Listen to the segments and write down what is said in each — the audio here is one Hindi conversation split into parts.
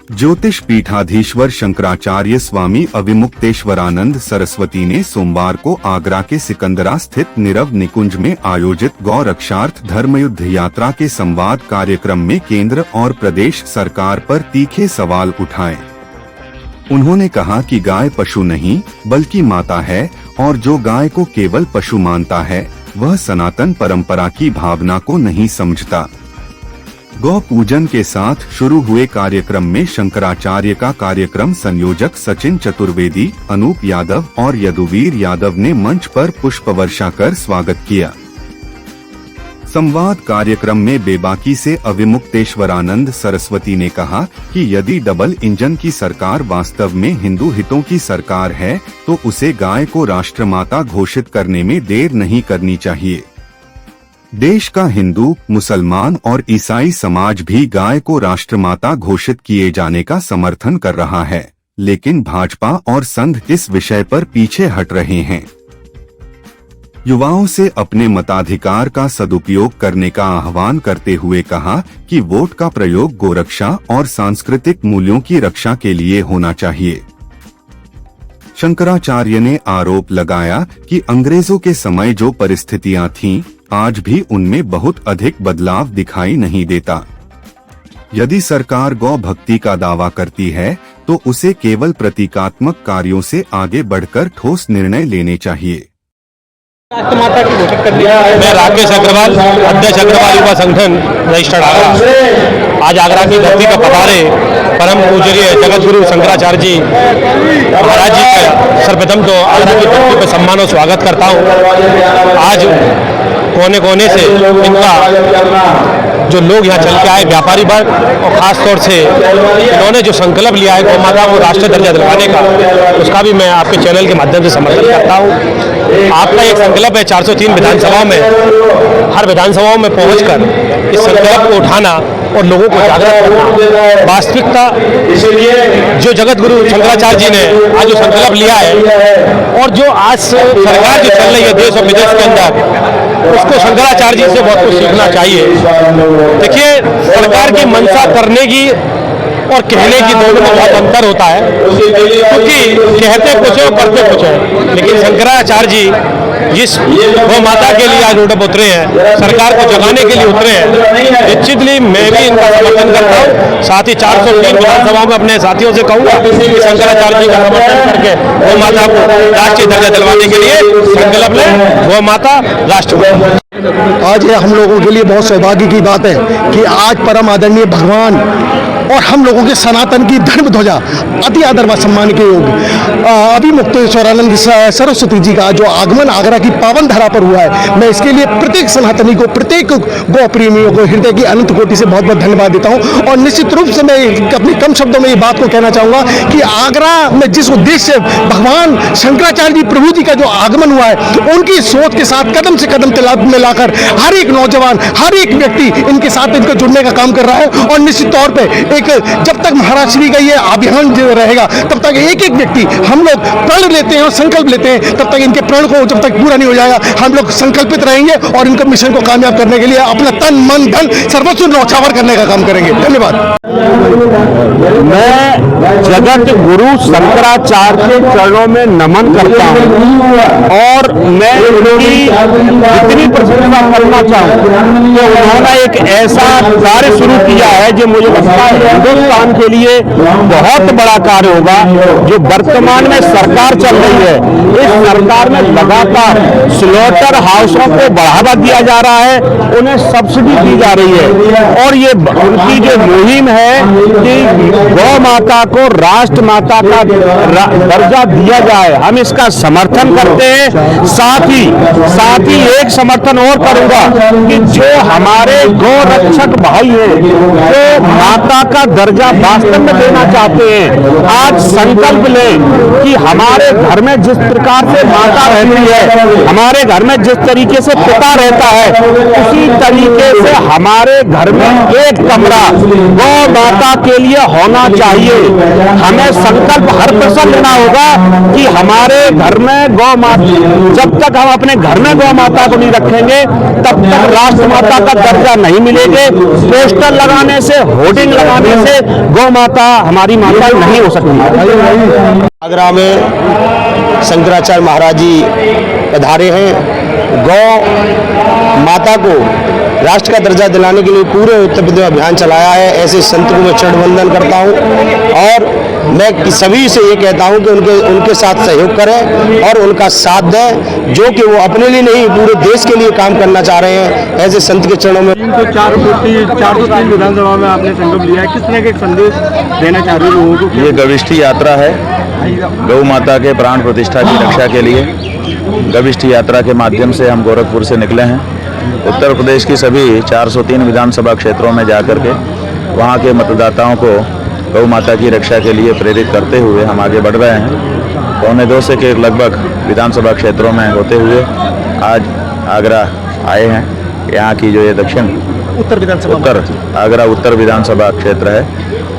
ज्योतिष पीठाधीश्वर शंकराचार्य स्वामी अविमुक्तेश्वरानंद सरस्वती ने सोमवार को आगरा के सिकंदरा स्थित नीरव निकुंज में आयोजित गौ रक्षार्थ धर्मयुद्ध यात्रा के संवाद कार्यक्रम में केंद्र और प्रदेश सरकार पर तीखे सवाल उठाए। उन्होंने कहा कि गाय पशु नहीं बल्कि माता है और जो गाय को केवल पशु मानता है वह सनातन परंपरा की भावना को नहीं समझता। गौ पूजन के साथ शुरू हुए कार्यक्रम में शंकराचार्य का कार्यक्रम संयोजक सचिन चतुर्वेदी, अनूप यादव और यदुवीर यादव ने मंच पर पुष्प वर्षा कर स्वागत किया। संवाद कार्यक्रम में बेबाकी से अविमुक्तेश्वरानंद सरस्वती ने कहा कि यदि डबल इंजन की सरकार वास्तव में हिंदू हितों की सरकार है तो उसे गाय को राष्ट्रमाता घोषित करने में देर नहीं करनी चाहिए। देश का हिंदू, मुसलमान और ईसाई समाज भी गाय को राष्ट्रमाता घोषित किए जाने का समर्थन कर रहा है, लेकिन भाजपा और संघ इस विषय पर पीछे हट रहे हैं। युवाओं से अपने मताधिकार का सदुपयोग करने का आह्वान करते हुए कहा कि वोट का प्रयोग गोरक्षा और सांस्कृतिक मूल्यों की रक्षा के लिए होना चाहिए। शंकराचार्य ने आरोप लगाया कि अंग्रेजों के समय जो परिस्थितियां थीं, आज भी उनमें बहुत अधिक बदलाव दिखाई नहीं देता। यदि सरकार गौ भक्ति का दावा करती है तो उसे केवल प्रतीकात्मक कार्यों से आगे बढ़कर ठोस निर्णय लेने चाहिए। मैं राकेश अग्रवाल, अध्यक्ष अग्रवाल युवा संगठन रजिस्टर्ड आगरा। आज आगरा की धरती पर पधारे परम पूजनीय जगत गुरु शंकराचार्य जी महाराज जी का सर्वप्रथम तो आगरा की धरती पर सम्मान और स्वागत करता हूँ। आज कोने कोने से इनका जो लोग यहाँ चल के आए, व्यापारी वर्ग और खास तौर से इन्होंने जो संकल्प लिया है गौ माता को राष्ट्रीय दर्जा दिलाने का, उसका भी मैं आपके चैनल के माध्यम से समर्थन करता हूँ। आपका एक संकल्प है 403 विधानसभाओं में, हर विधानसभाओं में पहुंचकर इस संकल्प को उठाना और लोगों को जागृत करना। वास्तविकता जो जगत गुरु शंकराचार्य जी ने आज जो संकल्प लिया है और जो आज सरकार जो चल रही है देश और विदेश के अंदर, उसको शंकराचार्य जी से बहुत कुछ सीखना चाहिए। देखिए, सरकार की मंशा करने की और कहने की दोनों में बहुत अंतर होता है, क्योंकि कहते कुछ है और करते कुछ है। लेकिन शंकराचार्य जी जिस गौ माता के लिए आज रोड पर उतरे हैं, सरकार को जगाने के लिए उतरे हैं, निश्चितली मैं भी इनका समर्थन करता हूँ। साथ ही 403 विधानसभाओं में अपने साथियों से कहूँगा कि शंकराचार्य जी का समर्थन करके गौ माता को राष्ट्रीय दर्जा दिलवाने के लिए संकल्प लें। गौ माता राष्ट्रमाता। आज ये हम लोगों के लिए बहुत सौभाग्य की बात है कि आज परम आदरणीय भगवान और हम लोगों के सनातन की धर्म ध्वजा अति आदर व सम्मान के योग्य अविमुक्तेश्वरानंद सरस्वती जी का जो आगमन आगरा की पावन धरा पर हुआ है, मैं इसके लिए प्रत्येक सनातनी को, प्रत्येक गौ प्रेमियों को हृदय की अनंत कोटि से बहुत बहुत धन्यवाद देता हूँ। और निश्चित रूप से मैं अपने कम शब्दों में ये बात को कहना चाहूँगा कि आगरा में जिस उद्देश्य से भगवान शंकराचार्य जी प्रभु जी का जो आगमन हुआ है, उनकी सोच के साथ कदम से कदम मिलाकर हर एक नौजवान, हर एक व्यक्ति इनके साथ इनको जुड़ने का काम कर रहा है। और निश्चित तौर पर एक जब तक महाराज श्री का ये अभियान रहेगा तब तक एक एक व्यक्ति हम लोग प्रण लेते हैं और संकल्प लेते हैं, तब तक इनके प्रण को जब तक पूरा नहीं हो जाएगा हम लोग संकल्पित रहेंगे और इनके मिशन को कामयाब करने के लिए अपना तन मन धन सर्वस्व न्यौछावर करने का काम करेंगे। धन्यवाद। मैं जगत गुरु शंकराचार्य के चरणों में नमन करता हूँ और मैं उनकी इतनी प्रशंसा करना चाहूँ कि उन्होंने एक ऐसा कार्य शुरू किया है जो मुझे लगता है हिंदुस्तान के लिए बहुत बड़ा कार्य होगा। जो वर्तमान में सरकार चल रही है, इस सरकार में लगातार स्लॉटर हाउसों को बढ़ावा दिया जा रहा है, उन्हें सब्सिडी दी जा रही है और ये उनकी जो मुहिम है कि गौ माता को राष्ट्र माता का दर्जा दिया जाए, हम इसका समर्थन करते हैं। साथ ही एक समर्थन और करूंगा कि जो हमारे गौ रक्षक भाई हैं, जो माता का दर्जा वास्तव में देना चाहते हैं, आज संकल्प लें कि हमारे घर में जिस प्रकार से माता रहती है, हमारे घर में जिस तरीके से पिता रहता है, उसी तरीके से हमारे घर में एक कमरा गौ माता माता के लिए होना चाहिए। हमें संकल्प हर प्रसन्न लेना होगा कि हमारे घर में गौ माता, जब तक हम अपने घर में गौ माता को नहीं रखेंगे तब तक राष्ट्र माता का दर्जा नहीं मिलेगा। पोस्टर लगाने से, होर्डिंग लगाने से गौ माता हमारी माता नहीं हो सकती। आगरा में शंकराचार्य महाराज जी पधारे हैं। गौ माता को राष्ट्र का दर्जा दिलाने के लिए पूरे उत्तर प्रदेश में अभियान चलाया है। ऐसे संत को मैं चरण वंदन करता हूं और मैं सभी से ये कहता हूं कि उनके साथ सहयोग करें और उनका साथ दें, जो कि वो अपने लिए नहीं पूरे देश के लिए काम करना चाह रहे हैं। ऐसे संत के चरणों में 403 विधानसभा में आपने संकल्प लिया है, किस तरह के संदेश देना चाह रहे लोगों को? ये गविष्ठी यात्रा है, गौ माता के प्राण प्रतिष्ठा की रक्षा के लिए गविष्ठी यात्रा के माध्यम से हम गोरखपुर से निकले हैं। उत्तर प्रदेश की सभी 403 विधानसभा क्षेत्रों में जाकर के वहाँ के मतदाताओं को गौ माता की रक्षा के लिए प्रेरित करते हुए हम आगे बढ़ रहे हैं। 1.25 के लगभग विधानसभा क्षेत्रों में होते हुए आज आगरा आए हैं। यहाँ की जो ये दक्षिण आगरा उत्तर विधानसभा क्षेत्र है,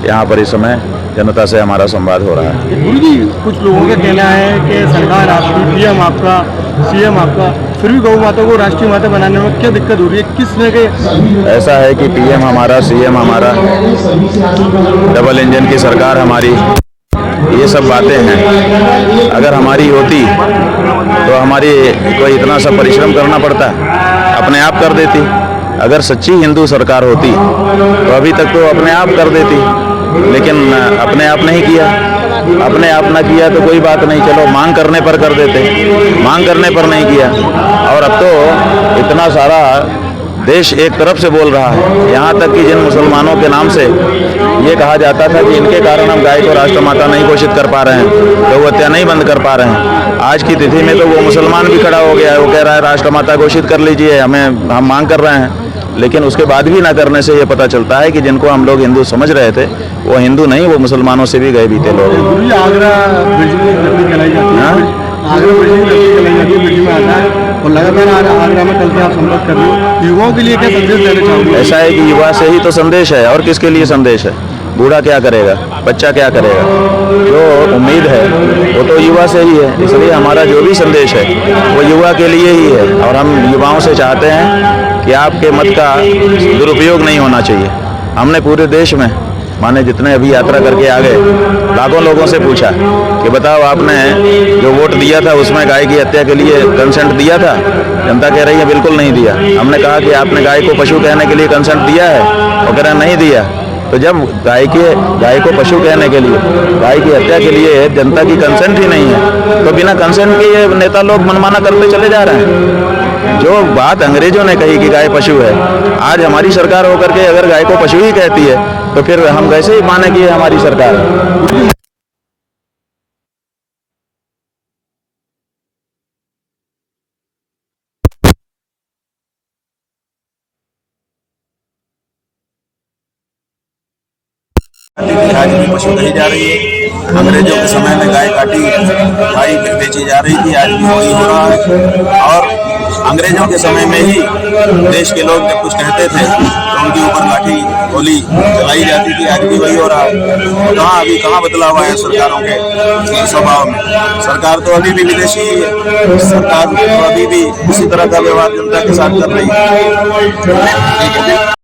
यहाँ पर इस समय जनता से हमारा संवाद हो रहा है। गुरु जी, कुछ लोगों का कहना है कि सरकार आपकी, पीएम आपका, सीएम आपका, फिर भी गौ माता को राष्ट्रीय माता बनाने में क्या दिक्कत हो रही है? किस तरह के? ऐसा है कि पीएम हमारा, सीएम हमारा, डबल इंजन की सरकार हमारी, ये सब बातें हैं। अगर हमारी होती तो हमारी कोई इतना सा परिश्रम करना पड़ता, अपने आप कर देती। अगर सच्ची हिंदू सरकार होती तो अभी तक तो अपने आप कर देती, लेकिन अपने आप नहीं किया। अपने आप ना किया तो कोई बात नहीं, चलो मांग करने पर कर देते, मांग करने पर नहीं किया। और अब तो इतना सारा देश एक तरफ से बोल रहा है, यहाँ तक कि जिन मुसलमानों के नाम से ये कहा जाता था कि इनके कारण हम गाय को राष्ट्रमाता नहीं घोषित कर पा रहे हैं, गौ हत्या नहीं बंद कर पा रहे हैं, आज की तिथि में तो वो मुसलमान भी खड़ा हो गया है। वो कह रहा है राष्ट्रमाता घोषित कर लीजिए, हम मांग कर रहे हैं। लेकिन उसके बाद भी ना करने से ये पता चलता है कि जिनको हम लोग हिंदू समझ रहे थे वो हिंदू नहीं, वो मुसलमानों से भी गए बीते लोग हैं। आगरा लगाई जाती है और लगातार आगरा में कल से आप संपर्क कर रहे हो, युवाओं के लिए क्या संदेश देना चाहोगे? ऐसा है कि युवा से ही तो संदेश है, और किसके लिए संदेश है? बूढ़ा क्या करेगा, बच्चा क्या करेगा? जो उम्मीद है वो तो युवा से ही है। इसलिए हमारा जो भी संदेश है वो युवा के लिए ही है, और हम युवाओं से चाहते हैं कि आपके मत का दुरुपयोग नहीं होना चाहिए। हमने पूरे देश में माने जितने अभी यात्रा करके आ गए, लाखों लोगों से पूछा कि बताओ आपने जो वोट दिया था उसमें गाय की हत्या के लिए कंसेंट दिया था? जनता कह रही है बिल्कुल नहीं दिया। हमने कहा कि आपने गाय को पशु कहने के लिए कंसेंट दिया है? वो कह रहे हैं नहीं दिया। तो जब गाय को पशु कहने के लिए, गाय की हत्या के लिए जनता की कंसेंट ही नहीं है, तो बिना कंसेंट के ये नेता लोग मनमाना करते चले जा रहे हैं। जो बात अंग्रेजों ने कही कि गाय पशु है, आज हमारी सरकार होकर के अगर गाय को पशु ही कहती है तो फिर हम कैसे ही माने कि ये हमारी सरकार है। आज भी पशु कही जा रही है। अंग्रेजों के समय में गाय काटी, गाय बेची जा रही थी, आज भी वही हो रहा है। और अंग्रेजों के समय में ही देश के लोग जब कुछ कहते थे तो उनके ऊपर लाठी गोली चलाई जाती थी, आज भी वही हो रहा है। कहाँ बदलाव आया सरकारों के स्वभाव में? सरकार तो अभी भी विदेशी ही है, सरकार तो अभी भी इसी तरह का व्यवहार जनता के साथ कर रही है।